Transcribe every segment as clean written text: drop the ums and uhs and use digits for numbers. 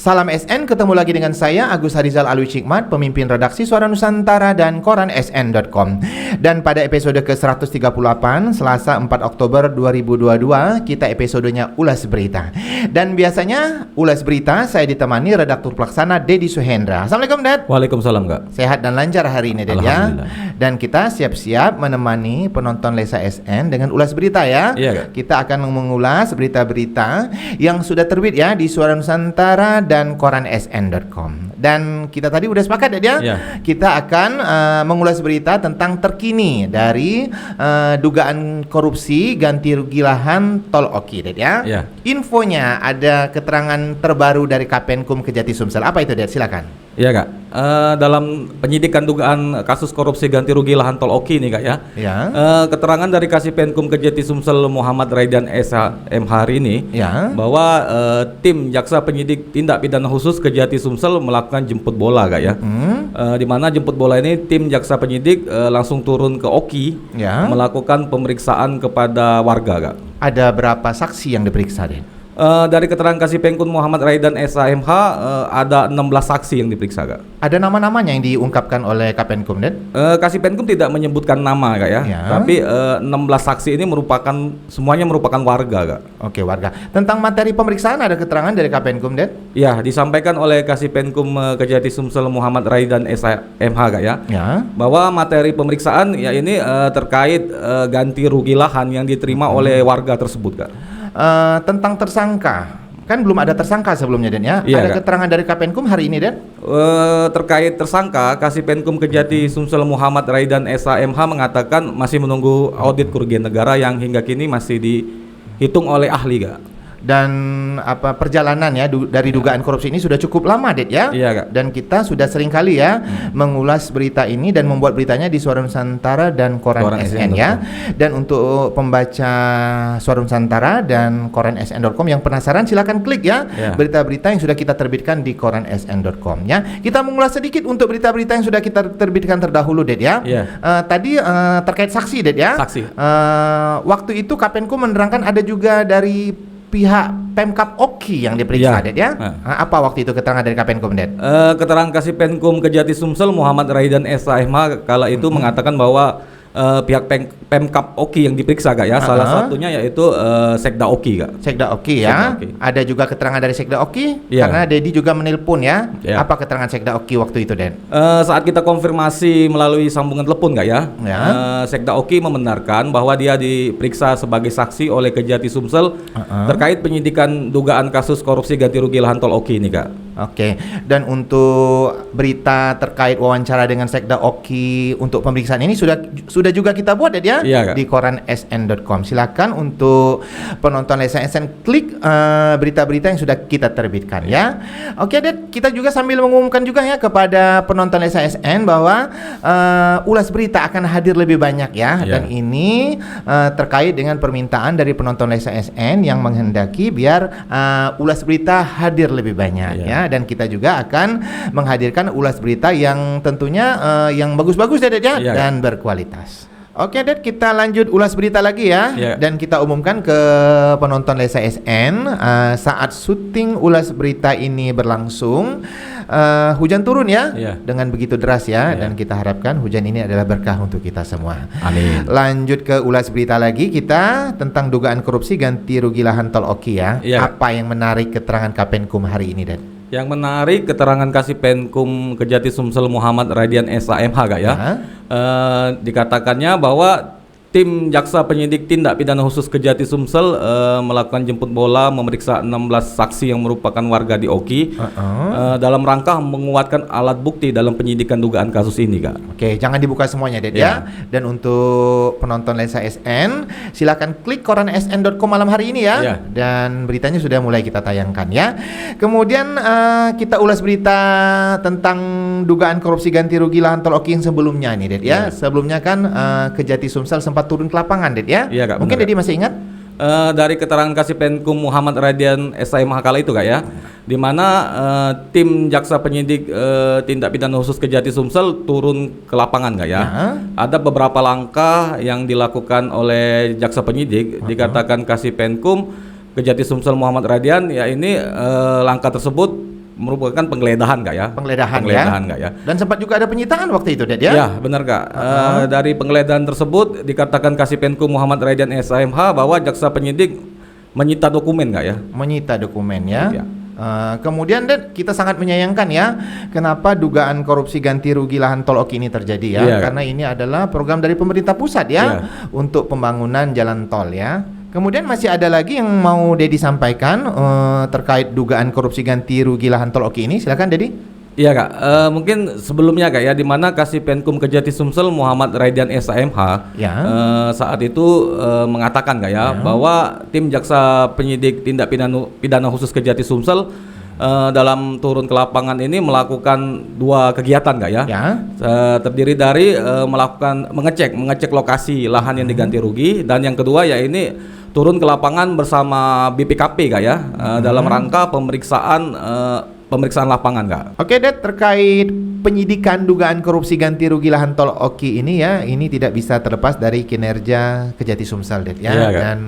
Salam SN, ketemu lagi dengan saya Agus Harizal Alwi Cikmat, pemimpin redaksi Suara Nusantara dan koran sn.com. Dan pada episode ke-138 Selasa 4 Oktober 2022, kita episodenya Ulas Berita. Dan biasanya Ulas Berita saya ditemani redaktur pelaksana Dedi Suhendra. Assalamualaikum Dad. Waalaikumsalam Kak. Sehat dan lancar hari ini Dad ya. Dan kita siap-siap menemani penonton Lesa SN dengan Ulas Berita ya. Iya Kak. Kita akan mengulas berita-berita yang sudah terbit ya di Suara Nusantara dan koran sn.com. Dan kita tadi udah sepakat ya, kita akan mengulas berita tentang terkini dari dugaan korupsi ganti rugi lahan Tol Oki ya. Infonya ada keterangan terbaru dari Kapenkum Kejati Sumsel. Apa itu Dad? Silakan. Iya Kak, dalam penyidikan dugaan kasus korupsi ganti rugi lahan Tol Oki nih Kak ya. Keterangan dari Kasipenkum Kejati Sumsel Muhammad Raidan SHMH hari ini bahwa tim jaksa penyidik tindak pidana khusus Kejati Sumsel melakukan jemput bola Kak ya. Di mana jemput bola ini tim jaksa penyidik langsung turun ke Oki melakukan pemeriksaan kepada warga Kak. Ada berapa saksi yang diperiksa deh? Dari keterangan Kasipenkum Muhammad Raidan SHMH ada 16 saksi yang diperiksa Kak. Ada nama-namanya yang diungkapkan oleh Kapenkum Dad? Kasipenkum tidak menyebutkan nama Kak ya. Tapi 16 saksi ini semuanya merupakan warga Kak. Oke, warga. Tentang materi pemeriksaan ada keterangan dari Kapenkum Dad? Ya, disampaikan oleh Kasipenkum Kejati Sumsel Muhammad Raidan SHMH Kak ya. Bahwa materi pemeriksaan ya ini terkait ganti rugi lahan yang diterima oleh warga tersebut Kak. Tentang tersangka, kan belum ada tersangka sebelumnya Dan ya. Ada keterangan dari Kapenkum hari ini Dan? Terkait tersangka, Kasipenkum Kejati Sumsel Muhammad Raidan SHMH mengatakan masih menunggu audit kerugian negara yang hingga kini masih dihitung oleh ahli Kak. Dan perjalanan ya dari dugaan korupsi ini sudah cukup lama Ded ya. Kak. Dan kita sudah sering kali ya mengulas berita ini dan membuat beritanya di Suara Nusantara dan koran SN ya. Dan untuk pembaca Suara Nusantara dan koran sn.com yang penasaran silakan klik ya berita-berita yang sudah kita terbitkan di koran sn.com ya. Kita mengulas sedikit untuk berita-berita yang sudah kita terbitkan terdahulu Ded ya. Tadi terkait saksi Ded ya. Waktu itu Kapenkum menerangkan ada juga dari pihak Pemkap Oki yang diperiksa Ded ya. Apa waktu itu keterangan dari Kapenkum Ded? Keterangan Kasipenkum Kejati Sumsel Muhammad Raidan SHMH kala itu mengatakan bahwa pihak Pemkap Oki yang diperiksa Kak ya. Salah satunya yaitu Sekda Oki Kak. Sekda Oki ya. Ada juga keterangan dari Sekda Oki karena Dedi juga menelpon ya. Apa keterangan Sekda Oki waktu itu Den? Saat kita konfirmasi melalui sambungan telepon Kak ya. Sekda Oki membenarkan bahwa dia diperiksa sebagai saksi oleh Kejati Sumsel terkait penyidikan dugaan kasus korupsi ganti rugi lahan Tol Oki ini Kak. Oke. Dan untuk berita terkait wawancara dengan Sekda Oki untuk pemeriksaan ini sudah juga kita buat ya di koran sn.com. Silakan untuk penonton Lesa SN klik berita-berita yang sudah kita terbitkan ya. Oke Ded, kita juga sambil mengumumkan juga ya kepada penonton Lesa SN bahwa ulas berita akan hadir lebih banyak ya. Dan ini terkait dengan permintaan dari penonton Lesa SN yang menghendaki biar ulas berita hadir lebih banyak ya. Dan kita juga akan menghadirkan ulas berita yang tentunya yang bagus-bagus Ded ya dan berkualitas. Oke Ded, kita lanjut ulas berita lagi ya. Dan kita umumkan ke penonton Lesa SN saat syuting ulas berita ini berlangsung hujan turun ya. Dengan begitu deras ya. Dan kita harapkan hujan ini adalah berkah untuk kita semua. Amin. Lanjut ke ulas berita lagi kita tentang dugaan korupsi ganti rugi lahan Tol Oki ya. Apa yang menarik keterangan Kapenkum hari ini Ded? Yang menarik keterangan Kasipenkum Kejati Sumsel Muhammad Raidan SHMH Kak ya. Dikatakannya bahwa tim jaksa penyidik tindak pidana khusus Kejati Sumsel melakukan jemput bola memeriksa 16 saksi yang merupakan warga di Oki dalam rangka menguatkan alat bukti dalam penyidikan dugaan kasus ini Kak. Oke, jangan dibuka semuanya Ded ya. Dan untuk penonton Lesa SN silakan klik koran sn.com malam hari ini ya. Dan beritanya sudah mulai kita tayangkan ya. Kemudian kita ulas berita tentang dugaan korupsi ganti rugi lahan Tol Oki yang sebelumnya nih Ded ya. Sebelumnya kan Kejati Sumsel sempat turun ke lapangan Ded ya. Kak, mungkin Dedi masih ingat? Dari keterangan Kasipenkum Muhammad Raidan SHMH kala itu Kak ya, di mana tim jaksa penyidik tindak pidana khusus Kejati Sumsel turun ke lapangan Kak ya. Ada beberapa langkah yang dilakukan oleh jaksa penyidik, dikatakan Kasipenkum Kejati Sumsel Muhammad Raidan ya ini langkah tersebut merupakan penggeledahan Kak ya. Penggeledahan Kak ya. Dan sempat juga ada penyitaan waktu itu, Ded ya? Ya, benar Kak. Dari penggeledahan tersebut dikatakan Kasih-Penkum Muhammad Raidian SHMH bahwa jaksa penyidik menyita dokumen Kak ya. Menyita dokumen ya. Kemudian Ded, kita sangat menyayangkan ya kenapa dugaan korupsi ganti rugi lahan tol Oki ini terjadi ya. Karena ini adalah program dari pemerintah pusat ya untuk pembangunan jalan tol ya. Kemudian masih ada lagi yang mau Dedi sampaikan terkait dugaan korupsi ganti rugi lahan tol Oki ini. Silakan Dedi. Iya Kak, mungkin sebelumnya Kak ya, di mana Kasih-Penkum Kejati Sumsel Muhammad Raidian SHMH saat itu mengatakan Kak ya, bahwa tim jaksa penyidik tindak pidana khusus Kejati Sumsel dalam turun ke lapangan ini melakukan 2 kegiatan Kak ya. Terdiri dari mengecek lokasi lahan yang diganti rugi, dan yang kedua ya ini turun ke lapangan bersama BPKP Kak ya, dalam rangka pemeriksaan lapangan Kak. Oke Ded, terkait penyidikan dugaan korupsi ganti rugi lahan tol Oki ini ya, ini tidak bisa terlepas dari kinerja Kejati Sumsel Ded ya. Dan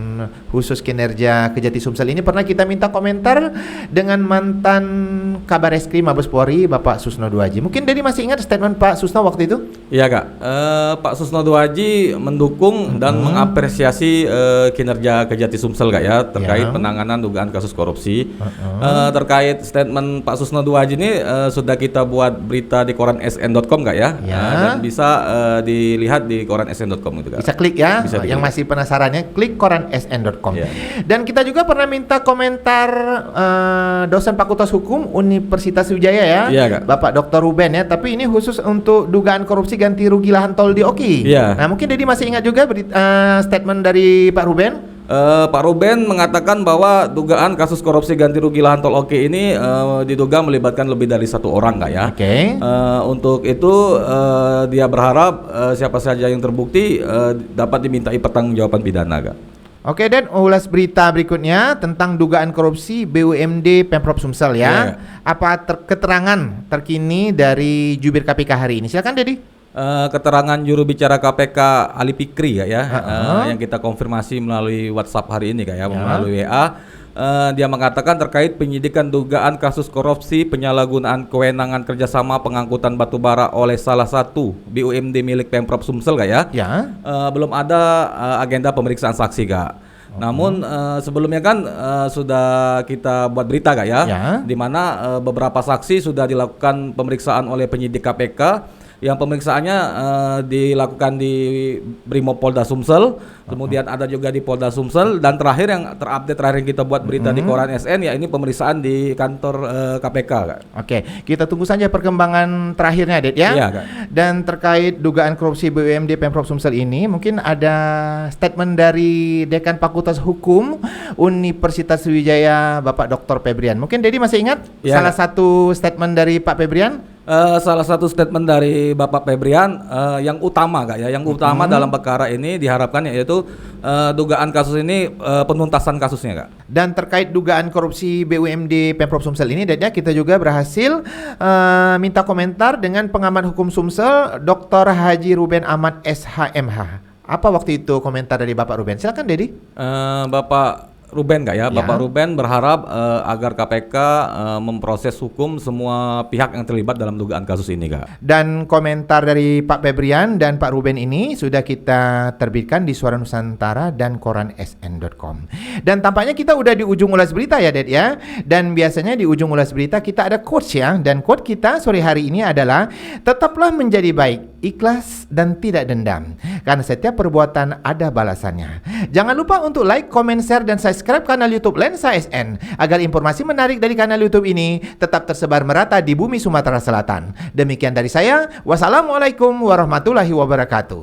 khusus kinerja Kejati Sumsel ini pernah kita minta komentar dengan mantan Kabar Eskrim Mabes Polri Bapak Susno Duaji. Mungkin Dedi masih ingat statement Pak Susno waktu itu? Iya Kak, Pak Susno Duaji mendukung dan mengapresiasi kinerja Kejati Sumsel Kak ya, terkait penanganan dugaan kasus korupsi. Terkait statement Pak Susno Duaji ini sudah kita buat berita di koran sn.com Kak ya, dan bisa dilihat di koran sn.com itu Kak. Bisa klik ya, yang masih penasarannya klik koran sn.com. Dan kita juga pernah minta komentar dosen Fakultas Hukum Universitas Wijaya ya, Bapak Dr. Ruben ya, tapi ini khusus untuk dugaan korupsi ganti rugi lahan tol di Oki. Nah mungkin Dedi masih ingat juga statement dari Pak Ruben? Pak Ruben mengatakan bahwa dugaan kasus korupsi ganti rugi lahan tol Oki ini diduga melibatkan lebih dari 1 orang Kak ya. Untuk itu dia berharap siapa saja yang terbukti dapat dimintai pertanggungjawaban pidana Kak. Oke, dan ulas berita berikutnya tentang dugaan korupsi BUMD Pemprov Sumsel ya. Apa keterangan terkini dari jubir KPK hari ini? Silakan Dedi. Keterangan juru bicara KPK Ali Fikri ya, yang kita konfirmasi melalui WhatsApp hari ini Kak ya, melalui WA. Dia mengatakan terkait penyidikan dugaan kasus korupsi penyalahgunaan kewenangan kerjasama pengangkutan batubara oleh salah satu BUMD milik Pemprov Sumsel Kak ya. Belum ada agenda pemeriksaan saksi Kak. Namun sebelumnya kan sudah kita buat berita Kak ya, di mana beberapa saksi sudah dilakukan pemeriksaan oleh penyidik KPK. Yang pemeriksaannya dilakukan di Brimopolda Sumsel, kemudian ada juga di Polda Sumsel, dan terakhir yang terakhir yang kita buat berita di koran SN ya ini pemeriksaan di kantor KPK Kak. Oke, kita tunggu saja perkembangan terakhirnya Ded ya. Kak. Dan terkait dugaan korupsi BUMD Pemprov Sumsel ini mungkin ada statement dari Dekan Fakultas Hukum Universitas Wijaya Bapak Dr. Febrian. Mungkin Dedi masih ingat salah satu statement dari Pak Febrian? Salah satu statement dari Bapak Febrian yang utama Kak ya, yang utama dalam perkara ini diharapkan yaitu dugaan kasus ini penuntasan kasusnya Kak. Dan terkait dugaan korupsi BUMD Pemprov Sumsel ini Deda, kita juga berhasil minta komentar dengan pengamat hukum Sumsel Dr. Haji Ruben Ahmad SHMH. Apa waktu itu komentar dari Bapak Ruben? Silakan Dedi. Bapak Ruben Kak ya, Bapak Ruben berharap agar KPK memproses hukum semua pihak yang terlibat dalam dugaan kasus ini Kak. Dan komentar dari Pak Febrian dan Pak Ruben ini sudah kita terbitkan di Suara Nusantara dan koran sn.com. Dan tampaknya kita udah di ujung ulas berita ya Ded ya. Dan biasanya di ujung ulas berita kita ada quotes ya. Dan quote kita sore hari ini adalah tetaplah menjadi baik, ikhlas dan tidak dendam, karena setiap perbuatan ada balasannya. Jangan lupa untuk like, comment, share dan subscribe kanal YouTube Lensa SN agar informasi menarik dari kanal YouTube ini tetap tersebar merata di bumi Sumatera Selatan. Demikian dari saya. Wassalamualaikum warahmatullahi wabarakatuh.